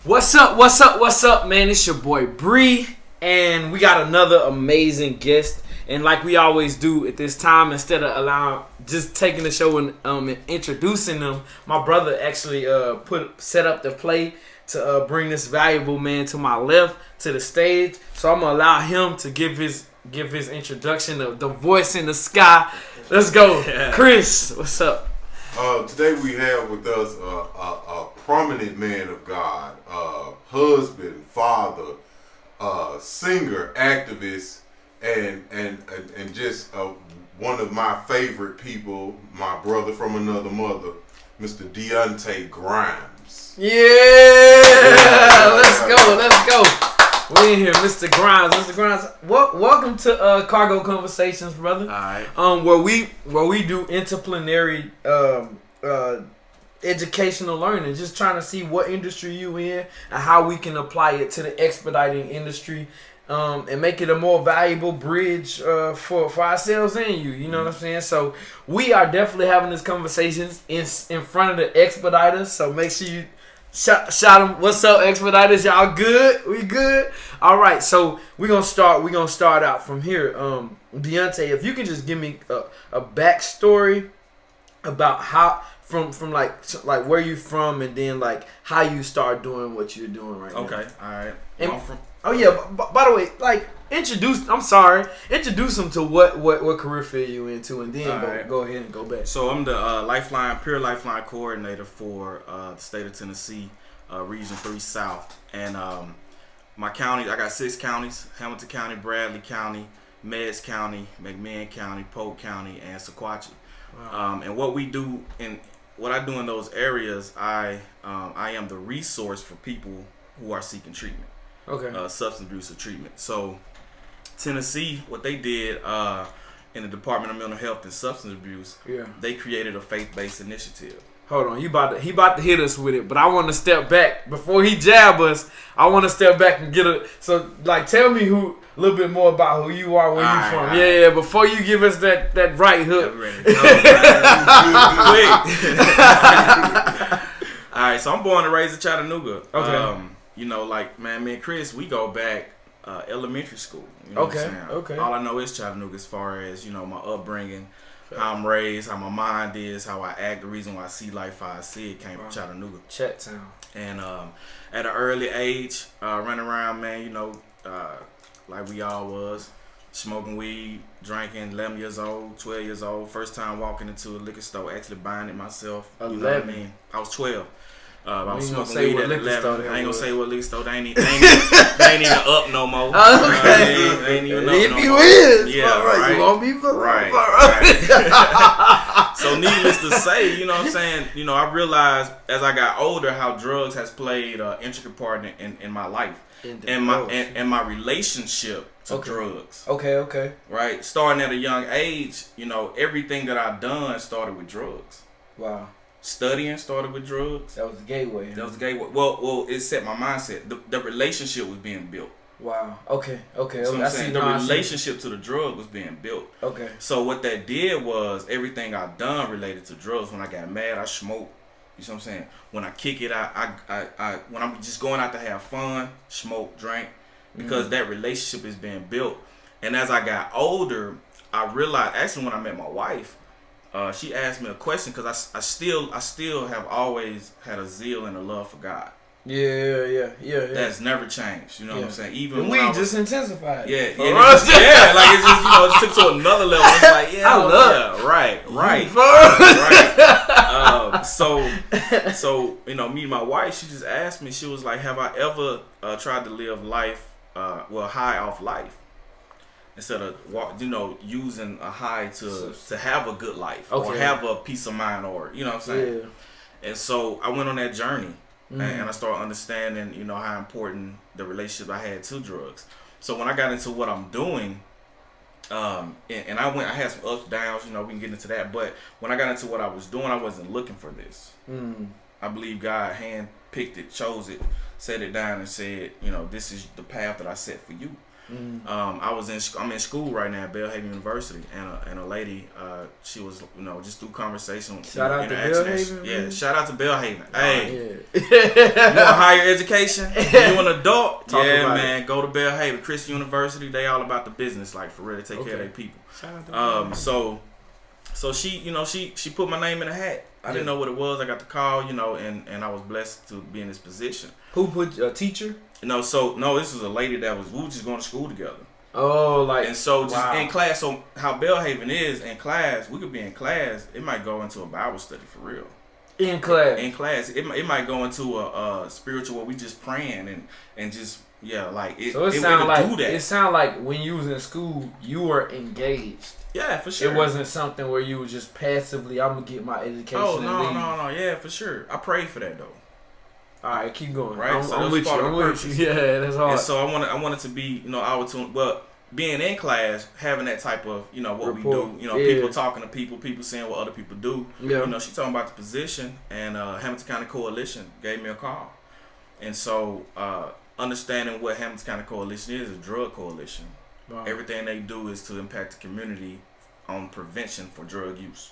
What's up, man? It's your boy Bree, and we got another amazing guest. And like we always do at this time, instead of just taking the show and introducing them, my brother actually set up the play to bring this valuable man to my left to the stage. So I'm gonna allow him to give his introduction of the voice in the sky. Let's go, Chris. What's up? Today we have with us a prominent man of God, husband, father, singer, activist, and just one of my favorite people, my brother from another mother, Mr. Deonte Grimes. Yeah, let's go. We in here, Mr. Grimes. Mr. Grimes, welcome to Cargo Conversations, brother. All right. Where we do disciplinary educational learning, just trying to see what industry you in and how we can apply it to the expediting industry, and make it a more valuable bridge for ourselves and you. You know what I'm saying? So we are definitely having this conversation in front of the expediters. So make sure you shout them. What's up, expediters? Y'all good? We good? All right. So we're gonna start out from here. Deonte, if you can just give me a backstory about how from like where you from, and then like how you start doing what you're doing right now. Okay. All right. And, by the way, like introduce them to what career field you into, and then go ahead and go back. So I'm the Pure Lifeline coordinator for the state of Tennessee, Region 3 South, and my county. I got 6 counties: Hamilton County, Bradley County, Meigs County, McMinn County, Polk County, and Sequatchie. Wow. And what I do in those areas, I am the resource for people who are seeking treatment. Okay. Substance abuse or treatment. So Tennessee, what they did in the Department of Mental Health and Substance Abuse, they created a faith-based initiative. Hold on, he about to hit us with it, but I want to step back before he jab us. I want to step back and get a tell me a little bit more about who you are, where you from. Right. Yeah, before you give us that right hook. All right, so I'm born and raised in Chattanooga. Okay. Me and Chris, we go back elementary school. You know what I'm saying? Okay. All I know is Chattanooga as far as, my upbringing, how I'm raised, how my mind is, how I act. The reason why I see life how I see it came from Chattanooga. Chat Town. And at an early age, running around, man, like we all was, smoking weed, drinking, 11 years old, 12 years old. First time walking into a liquor store, actually buying it myself. 11. You know what I mean? I was 12. I was smoking weed at 11. I ain't gonna say what liquor store. They ain't even up no more. Okay. They ain't even up if no you more. is, yeah, right. You won't be for right. So needless to say, you know what I'm saying? I realized as I got older how drugs has played an intricate part in my life and my relationship to drugs. Okay. Right? Starting at a young age, everything that I've done started with drugs. Wow. Studying started with drugs. That was the gateway. Well, it set my mindset. The relationship was being built. Wow. Okay. So I'm saying the relationship to the drug was being built. Okay. So what that did was everything I done related to drugs. When I got mad, I smoked. You see what I'm saying? When I kick it, I when I'm just going out to have fun, smoke, drink, because that relationship is being built. And as I got older, I realized, actually when I met my wife, she asked me a question because I still have always had a zeal and a love for God. Yeah. That's never changed. You know what I'm saying? Even and when we just intensified. Yeah. Like it's just it took to another level. It's like I love it. Right. So me and my wife, she just asked me. She was like, "Have I ever tried to live life, high off life?" Instead of using a high to have a good life or have a peace of mind, or you know what I'm saying. Yeah. And so I went on that journey, and I started understanding how important the relationship I had to drugs. So when I got into what I'm doing, and I had some ups, downs. We can get into that. But when I got into what I was doing, I wasn't looking for this. I believe God handpicked it, chose it, set it down, and said, this is the path that I set for you. I'm in school right now at Belhaven University, and a lady, she was just through conversation. Shout out to Belhaven. Yeah, shout out to Belhaven. Hey, yeah. you want higher education? You an adult? Talk yeah, about man. Go to Belhaven Christian University. They all about the business, like for real. They take care of their people. Shout out to So she put my name in a hat. I didn't know what it was. I got the call, and I was blessed to be in this position. Who put a teacher? This was a lady that we were just going to school together. Oh, like, and so just wow. in class. So how Belhaven is in class, we could be in class. It might go into a Bible study for real. In class, it might go into a spiritual where we just praying and just like it. So it sound like when you was in school, you were engaged. Yeah, for sure. It wasn't something where you was just passively, I'm gonna get my education. Oh no, yeah, for sure. I prayed for that though. All right, keep going. Right, I'm with you. I'm with you. Yeah, that's hard. And so I wanted to be, being in class, having that type of, what Report. we do, people talking to people saying what other people do. Yeah. She talking about the position, and Hamilton County Coalition gave me a call, and so understanding what Hamilton County Coalition is a drug coalition. Wow. Everything they do is to impact the community on prevention for drug use.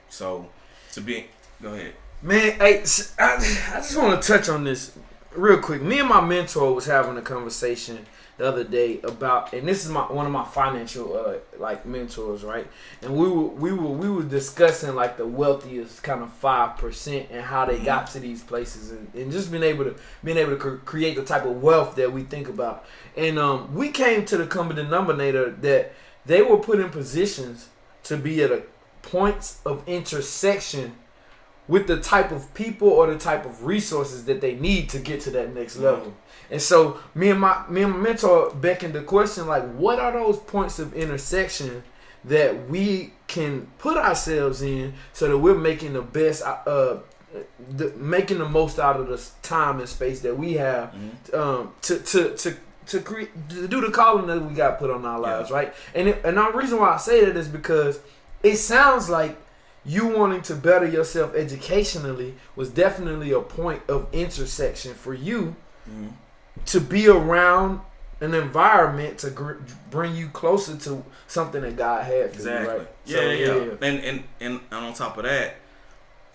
So go ahead. Man, hey, I just want to touch on this real quick. Me and my mentor was having a conversation the other day about, and this is one of my financial mentors, right? And we were discussing like the wealthiest kind of 5% and how they got to these places, and just being able to create the type of wealth that we think about. And we came to the common denominator that they were put in positions to be at a points of intersection with the type of people or the type of resources that they need to get to that next level. And so me and my mentor beckoned the question, like, what are those points of intersection that we can put ourselves in so that we're making the best, making the most out of the time and space that we have to do the calling that we got put on our lives, right? And the reason why I say that is because it sounds like you wanting to better yourself educationally was definitely a point of intersection for you to be around an environment to bring you closer to something that God had for you, right? Yeah. And on top of that,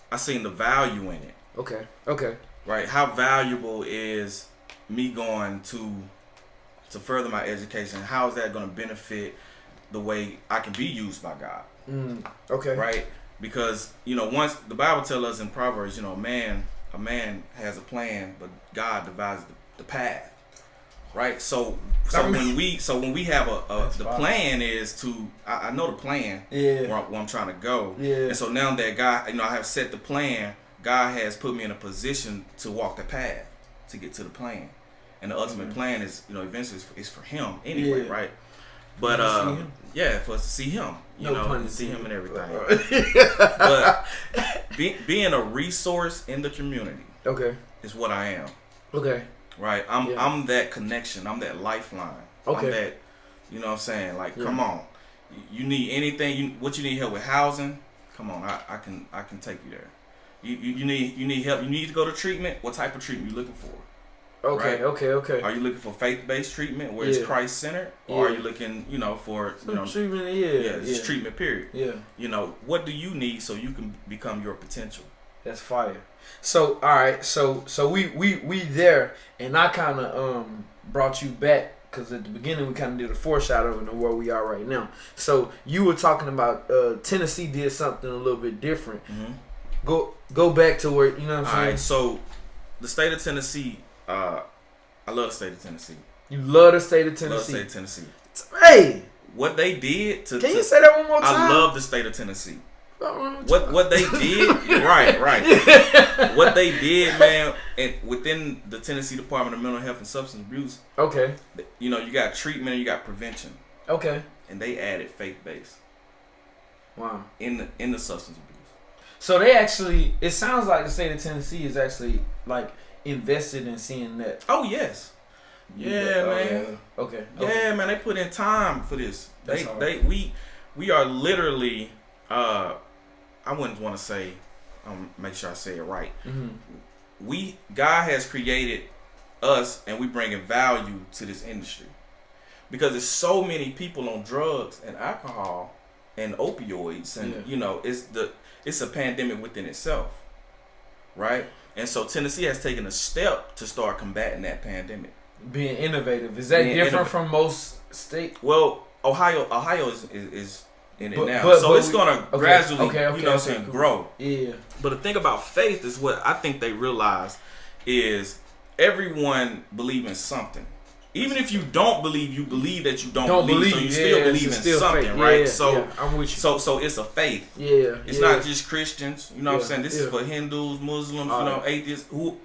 I seen the value in it. Okay. Right. How valuable is me going to further my education? How is that going to benefit the way I can be used by God? Okay. Right. Because, once the Bible tells us in Proverbs, a man has a plan, but God divides the path. Right? So when we have the plan is to, I know the plan where I'm trying to go. Yeah. And so now that God, I have set the plan, God has put me in a position to walk the path to get to the plan. And the ultimate plan is, eventually is for him anyway, right? But for us to see him, see him and everything. But being a resource in the community, is what I am. Okay. Right. I'm that connection. I'm that lifeline. Okay. I'm that. You know what I'm saying? Like, come on. You need anything? What you need help with housing? Come on, I can take you there. You need help. You need to go to treatment. What type of treatment you looking for? Okay, right? okay. Are you looking for faith-based treatment where it's Christ-centered, or are you looking, for treatment? Just treatment. Period. Yeah. What do you need so you can become your potential? That's fire. So all right, so we there, and I kind of brought you back because at the beginning we kind of did a foreshadowing of where we are right now. So you were talking about Tennessee did something a little bit different. Go back to where you know what I'm saying. All right, so the state of Tennessee. I love the state of Tennessee. You love the state of Tennessee. Love the state of Tennessee. Hey, what they did to you say that one more time? I love the state of Tennessee. What they did, right. What they did, man, and within the Tennessee Department of Mental Health and Substance Abuse. Okay. You got treatment and you got prevention. Okay. And they added faith-based. Wow. In the substance abuse. So they actually, it sounds like the state of Tennessee is actually like invested in seeing that. Oh yes. Yeah, man. Okay. Yeah, man. They put in time for this. We are literally. I wouldn't want to say. Make sure I say it right. God has created us, and we bringing value to this industry. because there's so many people on drugs and alcohol and opioids, and you know, it's a pandemic within itself, right? And so Tennessee has taken a step to start combating that pandemic. Being innovative. Is that different from most states? Well, Ohio is in it now, so it's gonna gradually, you know what I'm saying, grow. Yeah. But the thing about faith is what I think they realize is everyone believes in something. Even if you don't believe, you believe that you don't believe, so you still believe in something, faith. right? Yeah, so I'm with you. So it's a faith. Yeah. It's not just Christians, you know what I'm saying? This is for Hindus, Muslims, you know, atheists, who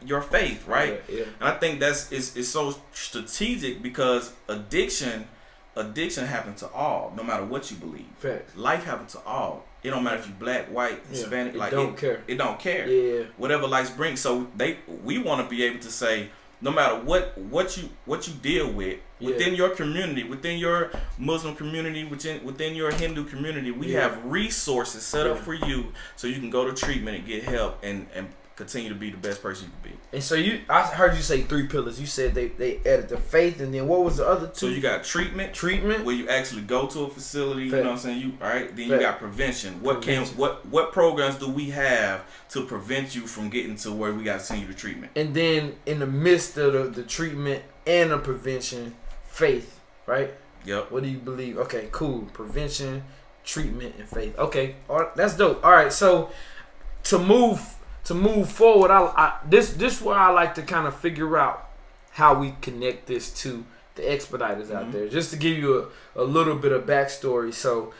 your faith, right? Yeah. And I think it's so strategic because addiction happens to all, no matter what you believe. Facts. Life happens to all. It don't matter if you black, white, Hispanic, it don't care. It don't care. Yeah. Whatever life brings. So we want to be able to say, no matter what you deal with within your community, within your Muslim community, within your Hindu community, we have resources set up for you so you can go to treatment and get help and continue to be the best person you can be. And so I heard you say 3 pillars. You said they added the faith, and then what was the other 2? So you got treatment, where you actually go to a facility. Fact. You know what I'm saying? Then you got prevention. What programs do we have to prevent you from getting to where we got to send you to treatment? And then in the midst of the treatment and the prevention, faith, right? Yep. What do you believe? Okay, cool. Prevention, treatment, and faith. Okay, all right, that's dope. All right, so to move forward, this where I like to kind of figure out how we connect this to the expediters out there. Just to give you a little bit of backstory. So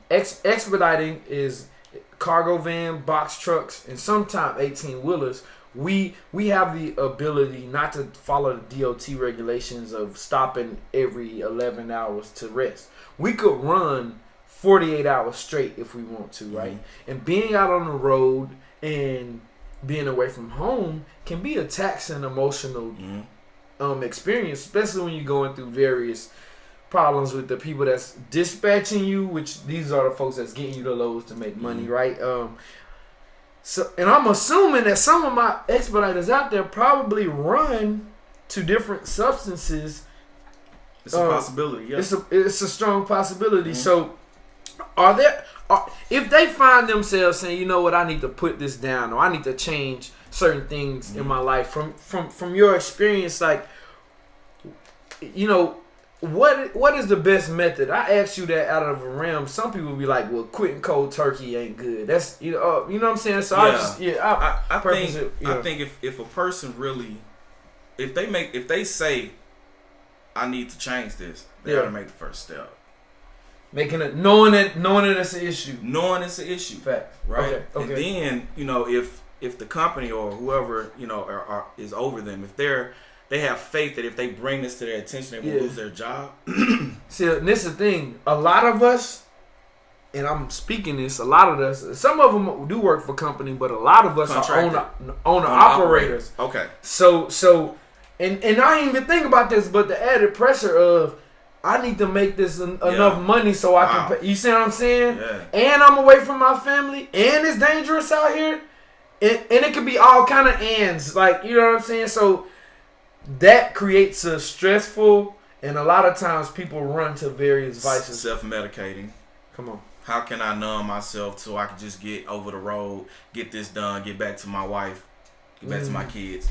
expediting is cargo van, box trucks, and sometimes 18-wheelers. We have the ability not to follow the DOT regulations of stopping every 11 hours to rest. We could run 48 hours straight if we want to, right? And being out on the road and being away from home can be a taxing emotional experience, especially when you're going through various problems with the people that's dispatching you, which these are the folks that's getting you the loads to make money, right? So, and I'm assuming that some of my expediters out there probably run to different substances. It's a possibility, yeah. It's a strong possibility. So, if they find themselves saying, you know what, I need to put this down, or I need to change certain things in my life, from your experience, like, you know, what is the best method? I asked you that out of a realm. Some people be like, well, quitting cold turkey ain't good. That's you know what I'm saying. So I think if a person really, if they say, I need to change this, they gotta make the first step. Making it, knowing that it's an issue. Knowing it's an issue. Fact. Right? Okay. And then, you know, if the company or whoever, you know, is over them, if they have faith that if they bring this to their attention, they won't lose their job. See, this is the thing. A lot of us, and I'm speaking this, a lot of us, some of them do work for company, but a lot of us are owner operators. Okay. So, and I didn't even think about this, but the added pressure of, I need to make this enough money so I can pay. You see what I'm saying? Yeah. And I'm away from my family, and it's dangerous out here. And it could be all kind of ends. Like, you know what I'm saying? So that creates a stressful, and a lot of times people run to various vices. Self-medicating. Come on. How can I numb myself so I can just get over the road, get this done, get back to my wife, get back to my kids?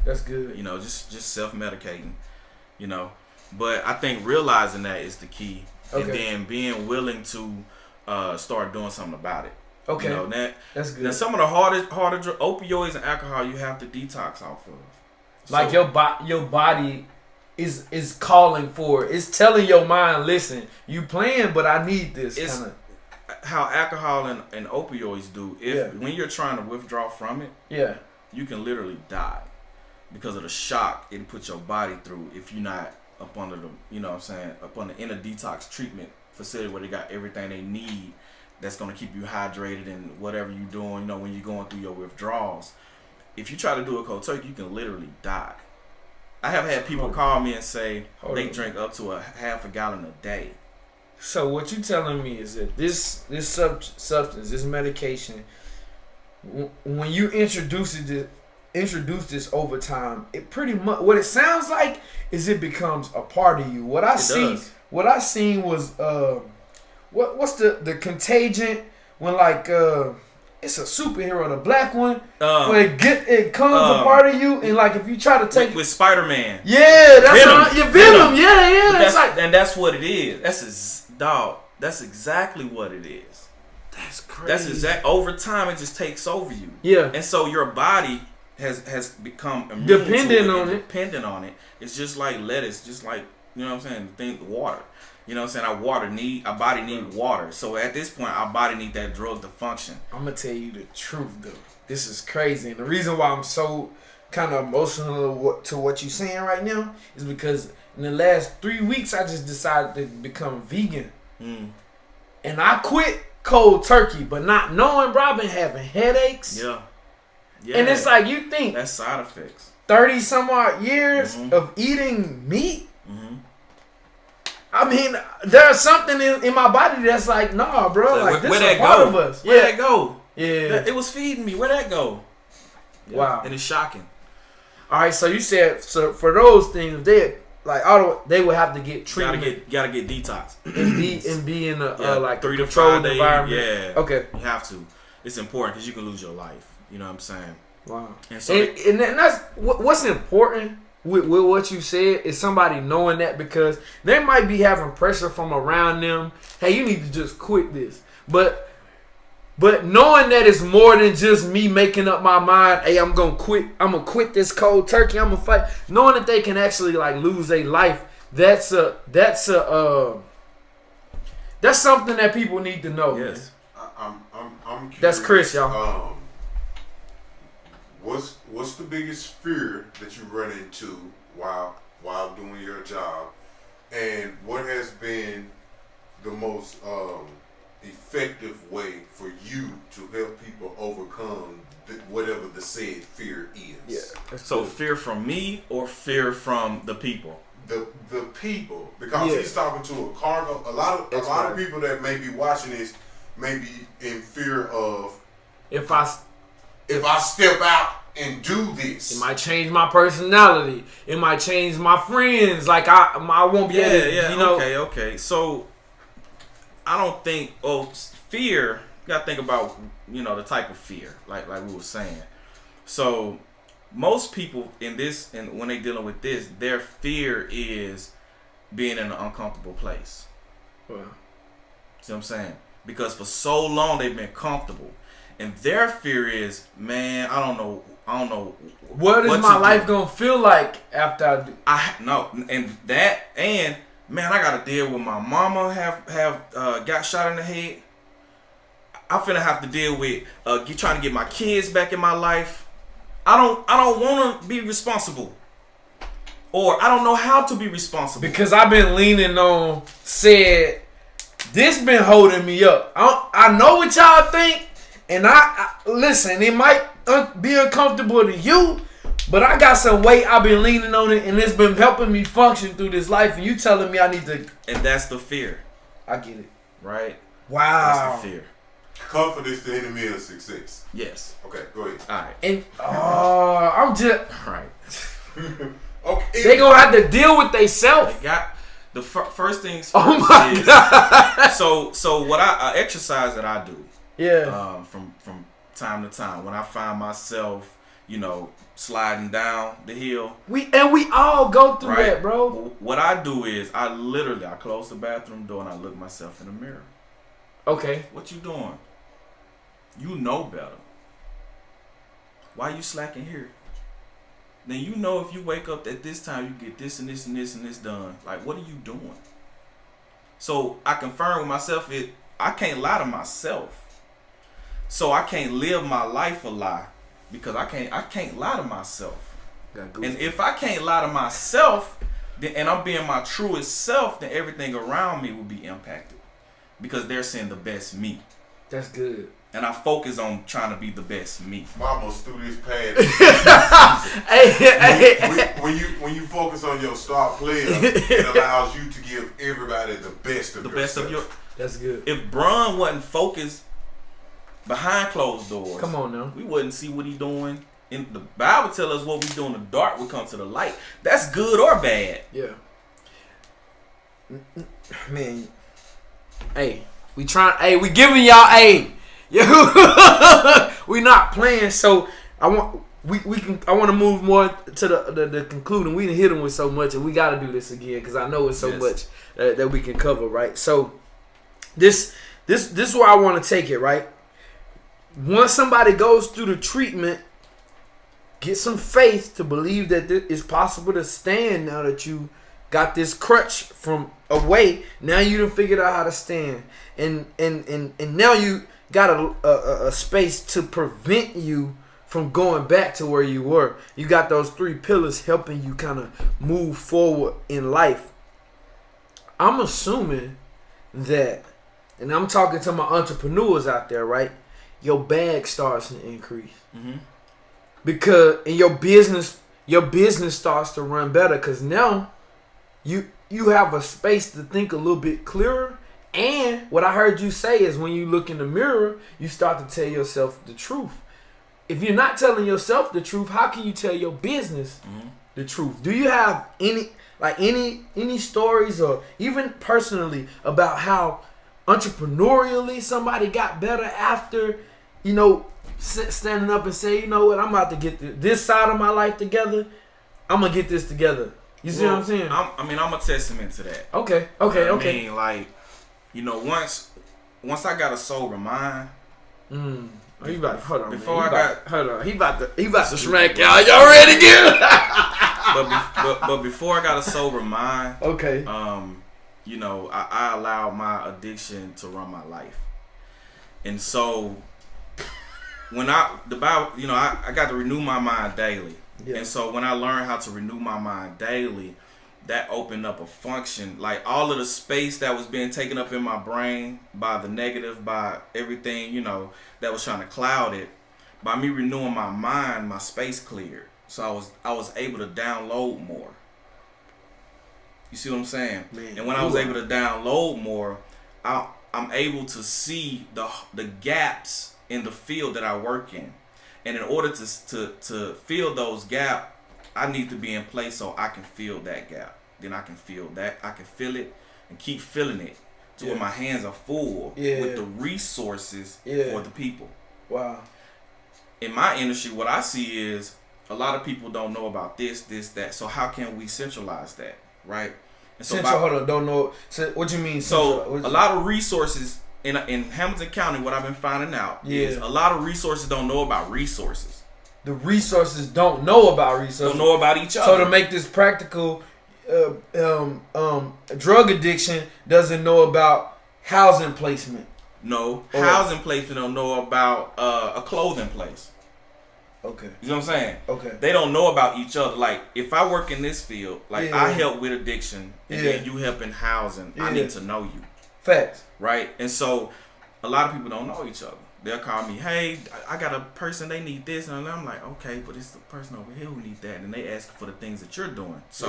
That's good. You know, just self-medicating, you know. But I think realizing that is the key. Okay. And then being willing to start doing something about it. Okay. You know, that's good. Now some of the harder opioids and alcohol you have to detox off of. Like your body is calling for it. It's telling your mind, listen, you playing, but I need this. It's how alcohol and opioids do. When you're trying to withdraw from it, you can literally die because of the shock it puts your body through if you're not up under the, you know what I'm saying, up under in a detox treatment facility where they got everything they need that's going to keep you hydrated and whatever you're doing, you know, when you're going through your withdrawals. If you try to do a cold turkey, you can literally die. I have had people call me and say they drink up to a half a gallon a day. So what you telling me is that this substance, this medication, when you introduce it introduce this over time, it pretty much what it sounds like is it becomes a part of you. What I seen was what's the Contagion when like it's a superhero, the black one, where it comes a part of you, and like if you try to take with Spider-Man, yeah, that's Venom, yeah, and that's what it is. That's exactly what it is. That's crazy. That's over time it just takes over you. Yeah, and so your body has become immune dependent on it. It's just like lettuce, just like you know what I'm saying. Water. You know what I'm saying? Our body need water. So at this point, our body need that drug to function. I'm gonna tell you the truth though. This is crazy, and the reason why I'm so kind of emotional to what you're saying right now is because in the last 3 weeks I just decided to become vegan, and I quit cold turkey, but not knowing, bro, I've been having headaches. Yeah. And it's like you think that's side effects. 30 some odd years of eating meat. I mean, there's something in my body that's like, nah, bro. Like, this is a part of us. Where'd that go? Yeah. It was feeding me. Where'd that go? Yeah. Wow. And it's shocking. All right, so you said, so for those things, they would have to get treatment. Gotta get detox. and be in a like 3 to 5 controlled days. environment. Yeah. Okay. You have to. It's important because you can lose your life. You know what I'm saying? Wow. And so and that's what's important with what you said is somebody knowing that, because they might be having pressure from around them. Hey, you need to just quit this. But knowing that it's more than just me making up my mind, hey, I'm gonna quit this cold turkey, I'm gonna fight. Knowing that they can actually like lose their life, that's something that people need to know. Yes. I'm curious. That's Chris, y'all. What's the biggest fear that you run into while doing your job, and what has been the most effective way for you to help people overcome whatever the said fear is? Yeah. So fear from me or fear from the people? The people, because he's talking to a cargo. A lot of people that may be watching this may be in fear of if I step out and do this, it might change my personality. It might change my friends. Like I won't be able to, you know. Okay. So I don't think. Fear. You gotta think about the type of fear, like we were saying. So most people in this, and when they dealing with this, their fear is being in an uncomfortable place. Wow. See what I'm saying? Because for so long they've been comfortable. And their fear is, man, I don't know. What is my life gonna feel like after I do? And man, I gotta deal with my mama have got shot in the head. I'm finna have to deal with trying to get my kids back in my life. I don't want to be responsible, or I don't know how to be responsible because I've been leaning on said this been holding me up. I know what y'all think. And I listen, it might be uncomfortable to you, but I got some weight. I've been leaning on it, and it's been helping me function through this life. And you telling me I need to... And that's the fear. I get it. Right? Wow. That's the fear. Comfort is the enemy of success. Yes. Okay, go ahead. All right. And I'm just... Right. Okay. They gonna have to deal with themselves. They got... The first things first oh my God. So what I exercise that I do. Yeah. From time to time, when I find myself, sliding down the hill. We all go through that, bro. What I do is I close the bathroom door and I look myself in the mirror. Okay. What you doing? You know better. Why you slacking here? Then if you wake up at this time, you get this and this and this and this done. Like, what are you doing? So I confirm with myself I can't lie to myself. So I can't live my life a lie because I can't lie to myself. And if I can't lie to myself, then, and I'm being my truest self, then everything around me will be impacted because they're seeing the best me. That's good. And I focus on trying to be the best me. Mama's through this pad. When you focus on your star player, it allows you to give everybody the best of yourself. That's good. If Bron wasn't focused behind closed doors, come on now, we wouldn't see what he doing. in the Bible tell us what we do in the dark will come to the light. That's good or bad. Yeah. Man. Hey, we giving y'all we not playing, so I want to move more to the concluding. We didn't hit them with so much, and we got to do this again because I know it's so much that we can cover, right? So this is where I want to take it, right? Once somebody goes through the treatment, get some faith to believe that it's possible to stand now that you got this crutch from away. Now you done figured out how to stand, and now you got a space to prevent you from going back to where you were. You got those 3 pillars helping you kind of move forward in life. I'm assuming that, and I'm talking to my entrepreneurs out there, right? Your bag starts to increase. Mm-hmm. Because in your business starts to run better because now you have a space to think a little bit clearer. And what I heard you say is when you look in the mirror, you start to tell yourself the truth. If you're not telling yourself the truth, how can you tell your business the truth? Do you have any stories or even personally about how entrepreneurially somebody got better after, standing up and say, you know what, I'm about to get this side of my life together. I'm going to get this together. You see what I'm saying? I'm a testament to that. Okay. I mean, once I got a sober mind. He about hold on. Before He about to smack y'all. Y'all ready again? but before I got a sober mind, okay. I allowed my addiction to run my life, and so when the Bible, I got to renew my mind daily, and so when I learned how to renew my mind daily, that opened up a function, like all of the space that was being taken up in my brain by the negative, by everything, that was trying to cloud it. By me renewing my mind, my space cleared. So I was able to download more. You see what I'm saying? Man, and when I was able to download more, I'm able to see the gaps in the field that I work in. And in order to fill those gaps, I need to be in place so I can fill that gap. Then I can feel that. I can feel it and keep feeling it to where my hands are full with the resources for the people. Wow. In my industry, what I see is a lot of people don't know about this, that. So how can we centralize that, right? And so don't know. So what you mean? So a lot of resources in Hamilton County, what I've been finding out is a lot of resources don't know about resources. The resources don't know about resources. Don't know about each other. So to make this practical, drug addiction doesn't know about housing placement. No, housing placement don't know about a clothing place. Okay. You know what I'm saying? Okay. They don't know about each other. Like, if I work in this field, like I help with addiction, and then you help in housing, I need to know you. Facts. Right? And so, a lot of people don't know each other. They'll call me, hey, I got a person, they need this. And I'm like, okay, but it's the person over here who needs that. And they ask for the things that you're doing. So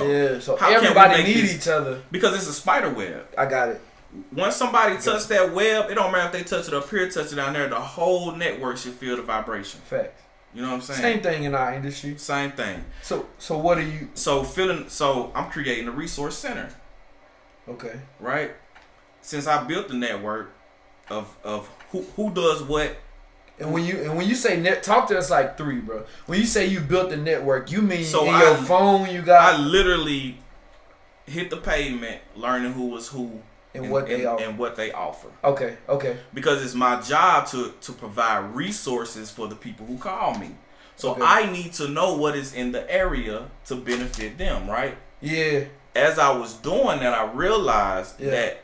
how everybody needs each other. Because it's a spider web. I got it. Once somebody touch that web, it don't matter if they touch it up here, touch it down there, the whole network should feel the vibration. Facts. You know what I'm saying? Same thing in our industry. Same thing. So what are you? So I'm creating a resource center. Okay. Right? Since I built the network of who does what. And when you say talk to us like 3, bro. When you say you built the network, you mean so your phone you got? I literally hit the pavement learning who was who. And what they offer. Okay. Because it's my job to provide resources for the people who call me. So I need to know what is in the area to benefit them, right? Yeah. As I was doing that, I realized that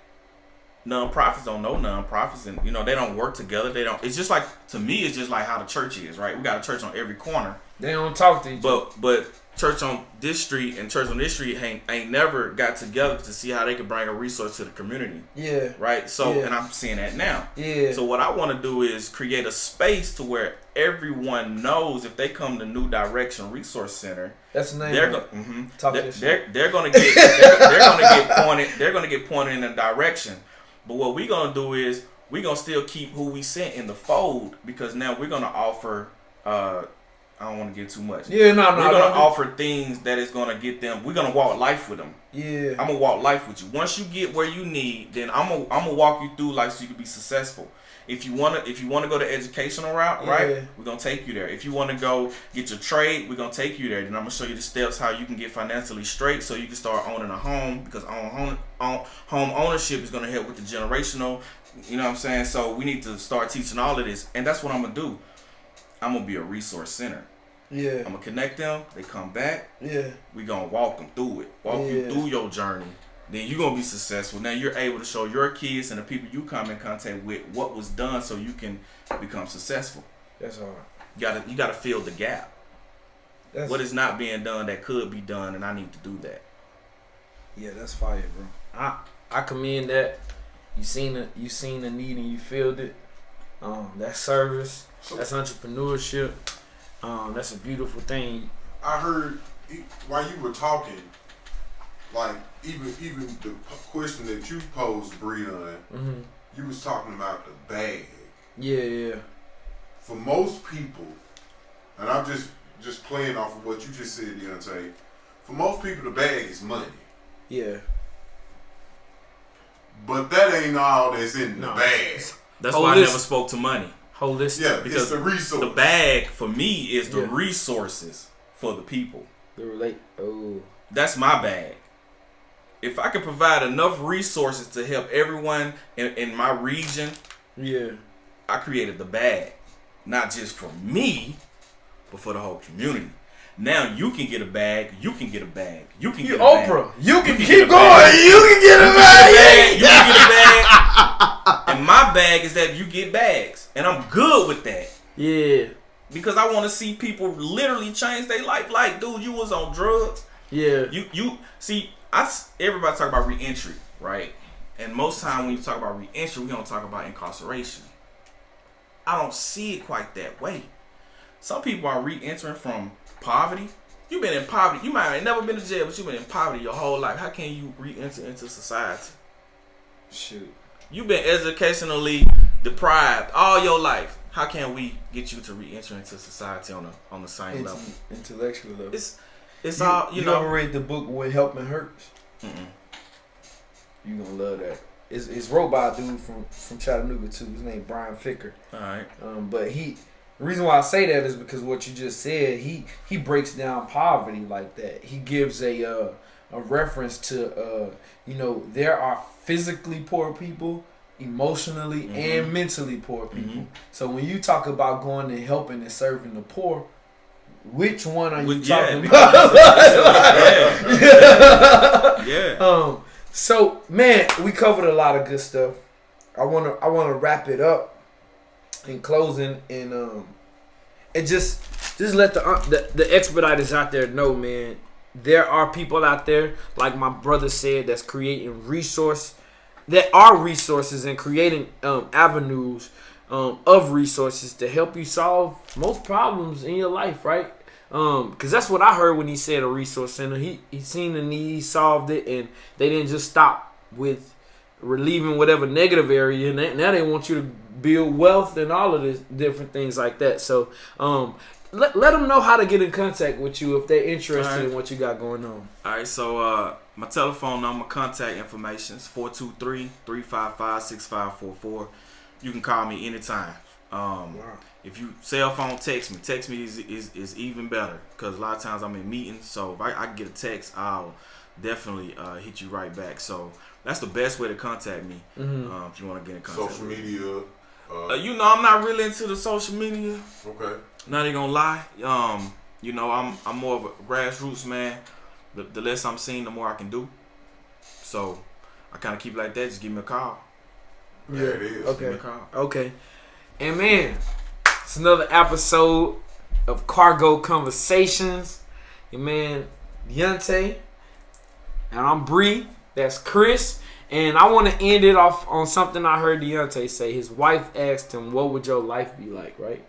nonprofits don't know nonprofits, and they don't work together. They don't. It's just like, to me, it's just like how the church is, right? We got a church on every corner. They don't talk to each other. But church on this street and church on this street ain't never got together to see how they could bring a resource to the community. Yeah. Right? So, and I'm seeing that now. Yeah. So what I want to do is create a space to where everyone knows if they come to New Direction Resource Center. That's the name. They're going to get pointed in a direction. But what we're going to do is we're going to still keep who we sent in the fold, because now we're going to offer I don't want to get too much. Yeah, no. We're gonna offer things that is gonna get them. We're gonna walk life with them. Yeah. I'm gonna walk life with you. Once you get where you need, then I'm gonna walk you through life so you can be successful. If you wanna go the educational route, right? We're gonna take you there. If you wanna go get your trade, we're gonna take you there. Then I'm gonna show you the steps how you can get financially straight so you can start owning a home, because home ownership is gonna help with the generational. You know what I'm saying? So we need to start teaching all of this, and that's what I'm gonna do. I'm gonna be a resource center. Yeah. I'm gonna connect them. They come back. Yeah. We gonna walk them through it. Walk you through your journey. Then you're gonna be successful. Now you're able to show your kids and the people you come in contact with what was done so you can become successful. That's hard. You gotta fill the gap. What is not being done that could be done, and I need to do that. Yeah, that's fire, bro. I commend that. You seen the need and you filled it. That's service. That's entrepreneurship. That's a beautiful thing. I heard while you were talking, like even the question that you posed, Breon, you was talking about the bag. Yeah. For most people, and I'm just playing off of what you just said, Deonte. For most people, the bag is money. Yeah. But that ain't all that's in the bag. That's why I never spoke to money. Holistic. Yeah, because it's the resource. The bag for me is the resources for the people. That's my bag. If I can provide enough resources to help everyone in my region, I created the bag. Not just for me, but for the whole community. Now you can get a bag. You can get a bag. You can get a bag. Oprah. You can keep going. You can get a bag. You can get a bag. And my bag is that you get bags. And I'm good with that. Yeah. Because I want to see people literally change their life. Like, dude, you was on drugs. Yeah. You see, everybody talk about re-entry, right? And most time when you talk about re-entry, we don't talk about incarceration. I don't see it quite that way. Some people are re-entering from poverty. You've been in poverty. You might have never been to jail, but you've been in poverty your whole life. How can you re-enter into society? Shoot. You've been educationally deprived all your life. How can we get you to re-enter into society on the same level? Intellectual level. It's all, you know. You ever read the book When Helping Hurts? You gonna love that. It's wrote by a dude from Chattanooga too. His name Brian Ficker. All right. But the reason why I say that is because what you just said, he breaks down poverty like that. He gives a reference to there are physically poor people, emotionally and mentally poor people. So when you talk about going and helping and serving the poor, which one are you talking about? Yeah. So man, we covered a lot of good stuff. I wanna wrap it up in closing and just let the expediters out there know, man, there are people out there, like my brother said, that's creating resources and creating avenues of resources to help you solve most problems in your life, right? Because that's what I heard when he said a resource center. He seen the need, he solved it, and they didn't just stop with relieving whatever negative area. Now they want you to build wealth and all of this different things like that. So let them know how to get in contact with you if they're interested in what you got going on. All right, so my telephone number, contact information is 423-355-6544. You can call me anytime. If you cell phone, text me is even better, because a lot of times I'm in meetings. So if I can get a text, I'll definitely hit you right back. So that's the best way to contact me. If you want to get in contact. Social media. I'm not really into the social media. Okay. Not even gonna lie. I'm more of a grassroots man. The less I'm seen, the more I can do. So I kind of keep it like that. Just give me a call. Yeah, it is. Okay. Give me a call. Okay. And man, it's another episode of Cargo Conversations. Your man Deonte, and I'm Bree. That's Chris. And I want to end it off on something I heard Deonte say. His wife asked him, "What would your life be like?" Right?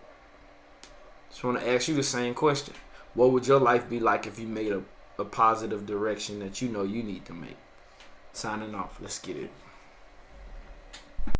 Just want to ask you the same question. What would your life be like if you made a positive direction that you know you need to make? Signing off. Let's get it.